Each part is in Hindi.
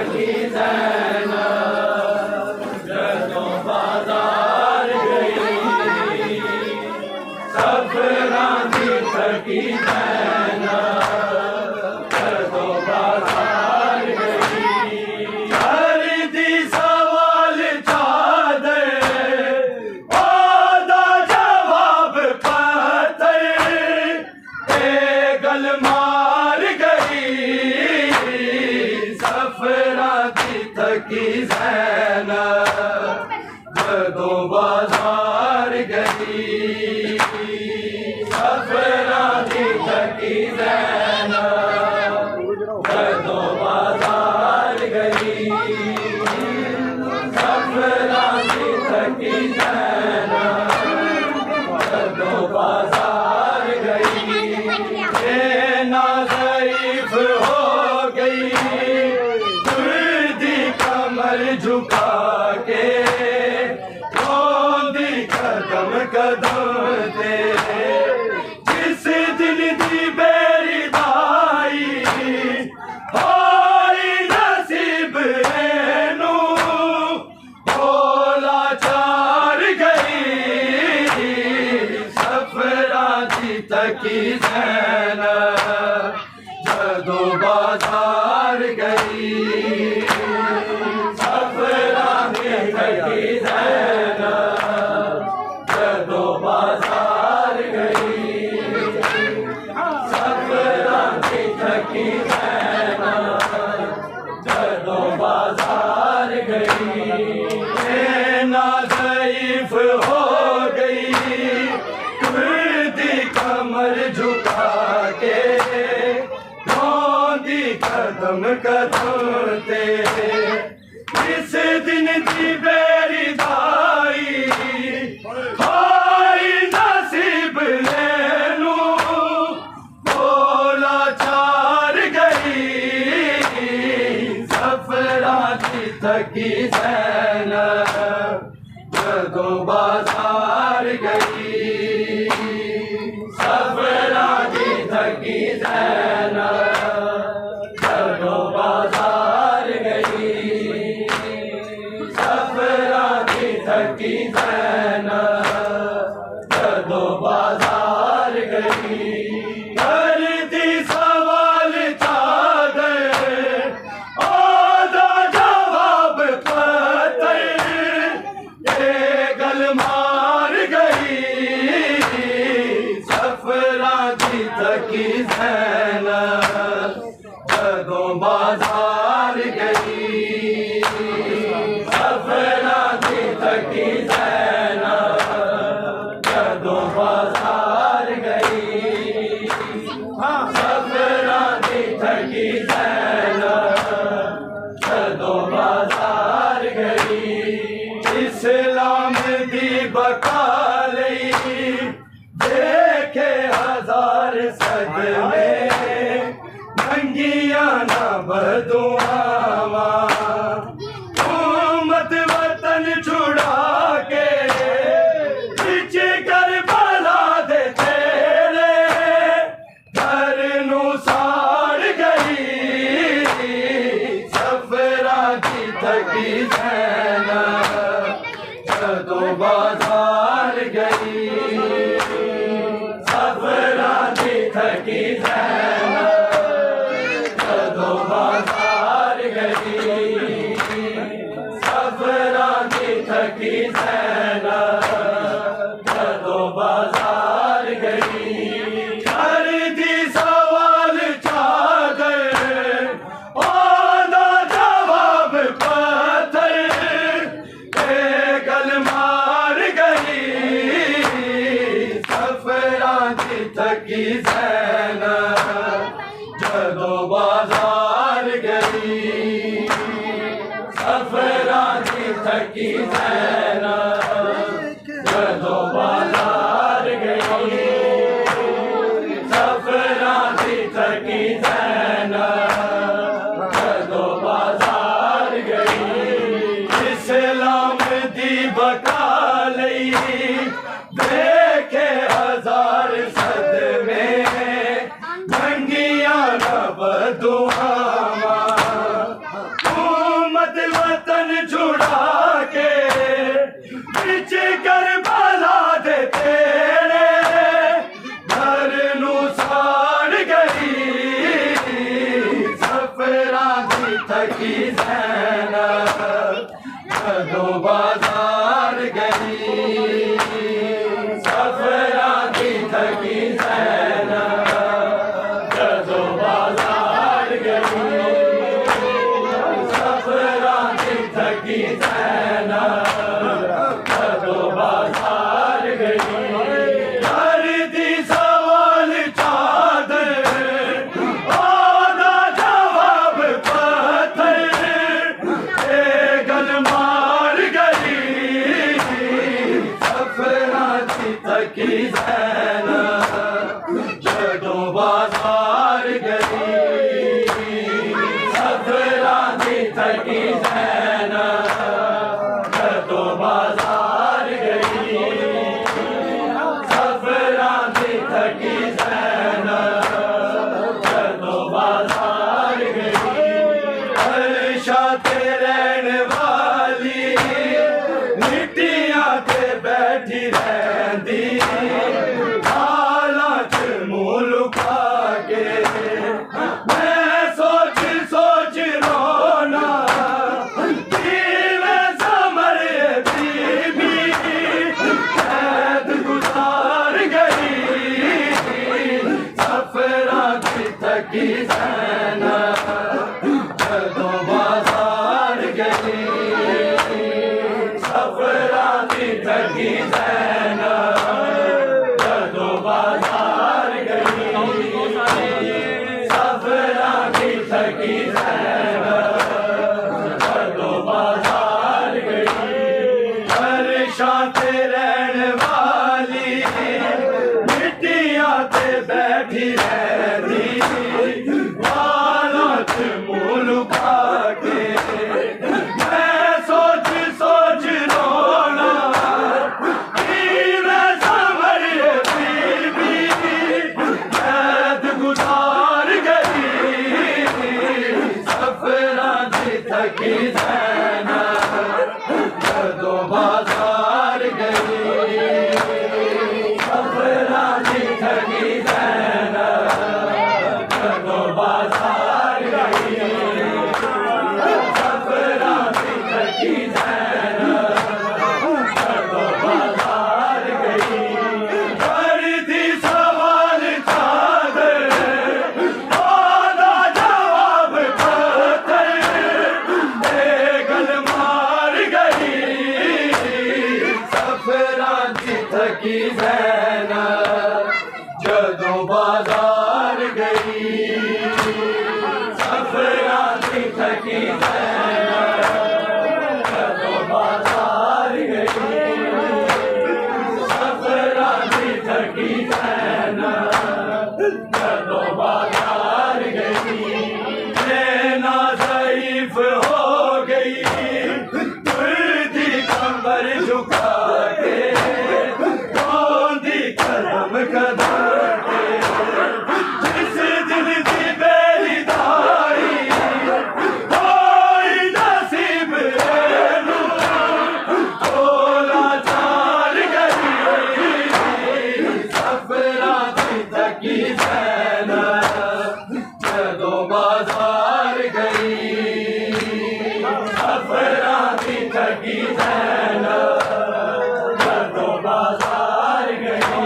थकी ज़ैनब जदों बाज़ार गई सफरां दी थकी ज़ैनब जदों बाज़ार गई खरीदी सवाल चादर ओदा जवाब पत्थर ए गल मार गई सफरां दी थकी ज़ैनब जदों बाज़ार गई सफरां दी थकी ज़ैनब जदों बाज़ार गई सफरां दी थकी ज़ैनब जदों बाज़ार गई ना ज़ईफ़ हो गई तुर्दी कमर झुका के रोंदी कदम कदम दे जिस दिन दी बेरी दाई होई नसीब नू भोला चार गई सफरां दी थकी ज़ैनब जदों बाज़ार गई सफरां दी थकी ज़ैनब जदों बाज़ार गई सफरां दी थकी ज़ैनब जदों बाज़ार गई ना ज़ईफ़ हो गई तुर्दी कमर झुका के रोंदी कदम कदम ते इस दिन दी बेरी दाई होई नसीब नू भोला चार गई सफरां दी थकी ज़ैनब जदों बाज़ार गई सफरां दी थकी ज़ैनब जदों बाज़ार गई सफरां दी थकी ज़ैनब जदों बाज़ार गई खरीदी सवाल चादर ओदा जवाब पत्थर ए गल मार गई सफरां दी थकी ज़ैनब जदों बाज़ार गई सफरां दी थकी ज़ैनब जदों बाज़ार गई सफरां दी थकी ज़ैनब जदों बाज़ार गई इस्लाम दी बका लई देखे हजार सदमे मंगिया ना बदुआवा उम्मत वतन छुड़ा के बिच करबला दे तेरे घर नू साड़ गई सफरां दी थकी ज़ैनब जदों बाज़ार गई सफरां दी थकी ज़ैनब जदों बाज़ार गई सफरां दी थकी ज़ैनब जदों बाज़ार गई खरीदी सवाल चादर ओदा जवाब पत्थर ए गल मार गई सफरां दी थकी ज़ैनब जदों बाज़ार गई सफरां दी थकी ज़ैनब जदों बाज़ार गई सफरां दी थकी ज़ैनब जदों बाज़ार गई इस्लाम दी बका लई देखे हजार सदमे मंगिया न बदुआवा शहादत वतन छुड़ा के बिच करबला दे तेरे घर नू साड़ गई सफरां दी थकी ज़ैनब जदों बाजार गई सफरां दी थकी ज़ैनब जदों बाजार गई सफरां दी थकी ज़ैनब जदों बाजार गई घर दी सवाल चादर ओदा जवाब पत्थर ए गल मार गई सफरां दी थकी ज़ैनब जदों बाजार गई सफरां दी थकी ज़ैनब जदों बाजार गई सफरां दी थकी ज़ैनब जदों बाजार गई अर्शा ते रहन वाली मिट्टियां ते बैठी रहंदी हालां च मुंह लुका के मैं सोच सोच रोना किवें समर बीबी कैद गुजार गई सफरां दी थकी ज़ैनब जदों बाजार गई सफरां दी थकी ज़ैनब जदों बाजार गई सफरां दी थकी ज़ैनब जदों बाजार गई अर्शा ते रहन वाली मिट्टियां ते बैठी रहंदी हालां च मुंह लुका के मैं सोच सोच रोना किवें समर बीबी कैद गुजार गई सफरां दी थकी ज़ैनब जदों बाजार गई सफरां दी थकी ज़ैनब जदों बाजार गई सफरां दी थकी ज़ैनब जदों बाजार गई घर दी सवाल चादर ओदा जवाब पत्थर ए गल मार गई सफरां दी थकी ज़ैनब जदों बाजार गई सफरां दी थकी ज़ैनब जदों बाजार गई सफरां दी थकी ज़ैनब जदों बाजार गई नैना ज़ईफ़ हो गई तुरदी कमर झुका के रोंदी करम कदर के जिस दिल दी बेरिदाई होई नसीब नू ओला चार गई सफरां दी थकी ज़ैनब जदों बाजार गई सफरां दी थकी ज़ैनब जदों बाजार गई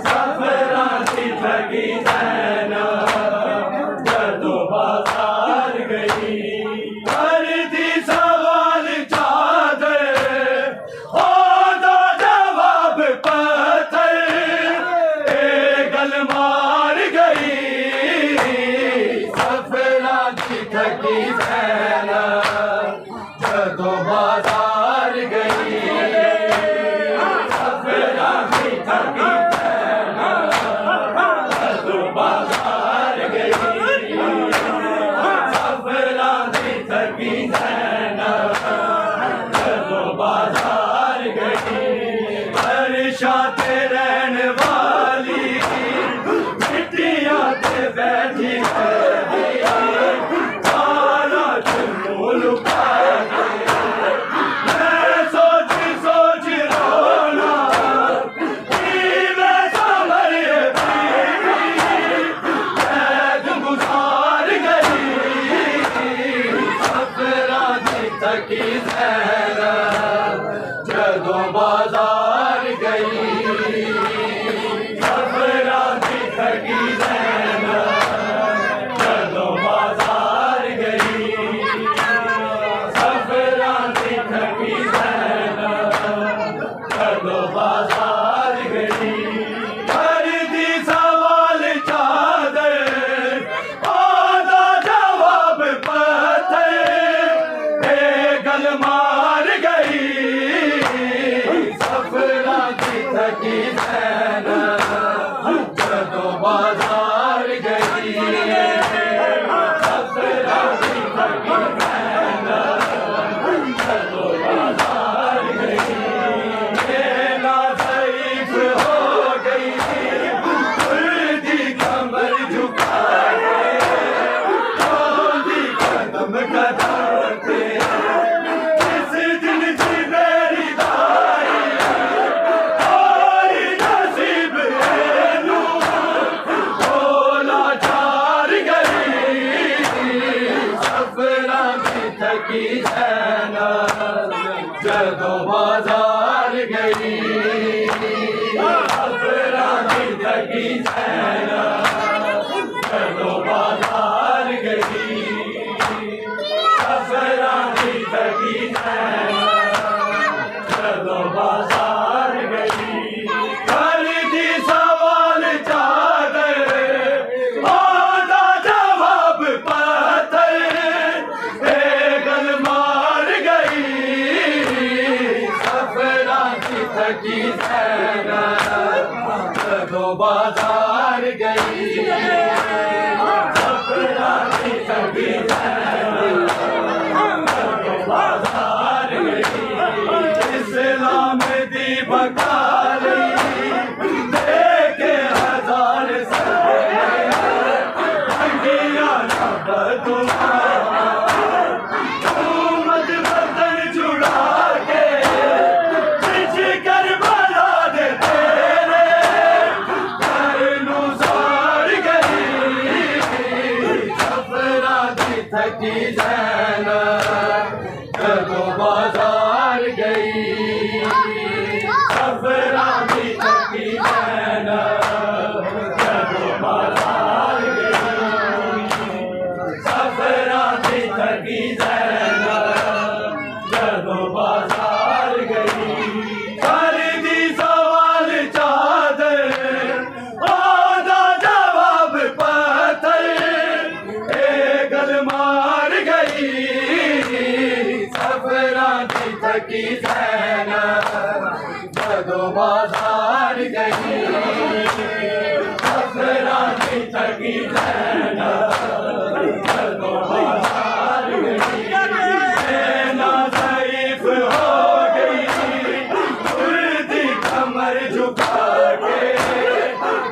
सफरां दी थकी ज़ैनब जदों बाजार गई घर दी सवाल चादर ओदा जवाब पत्थर ए गल मार गई सफरां दी थकी ज़ैनब जदों बाजार गई सफरां दी थकी ज़ैनब जदों बाजार गई सफरां दी थकी ज़ैनब जदों बाजार गई अर्शा ते रहन वाली मिट्टियां ते बैठी रहंदी हालां च थकी ज़ैनब जदों बाजार गई सफरा दी थकी ज़ैनब जदों बाजार गई सफरा दी थकी ज़ैनब जदों बाजार गई खरीदी सवाल चादर आधा जवाब पत्थर गल मार गई सफरा की थकी ज़ैनब जदों बाजार गई सफरा की थकी ज़ैनब जदों बाजार गई मेला ज़ईफ़ हो गई खुदी कमर झुका के खोली कदम कदम थकी ज़ैनब जदों बाजार गई सफरा की थकी ज़ैनब जदों बाजार गई सफरा की थकी ज़ैनब जदों बाजार गई खरीदी सवाल चादर आधा जवाब पत्थर गल मार गई सफरा की थकी ज़ैनब जदों बाजार गई सफरा की थकी ज़ैनब जदों बाजार गई इस्लाम दी बकाली देखे हजार सदियां बदुआ थकी ज़ैनब जदों बाजार गई सफरा की थकी ज़ैनब जदों बाजार गई सफरा की थकी ज़ैनब जदों बाजार गई खरीदी सवाल चादर आधा जवाब पत्थर गल मार गई सफरा की थकी ज़ैनब जदों बाजार गई सफरा की थकी ज़ैनब जदों बाजार गई मेला ज़ईफ़ हो गई खुदी कमर झुका के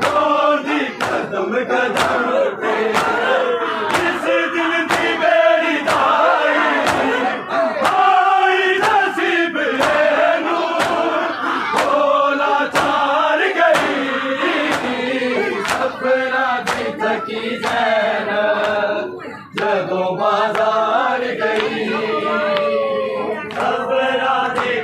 खोली कदम कदम पे थकी ज़ैनब जदों बाजार गई सफरा की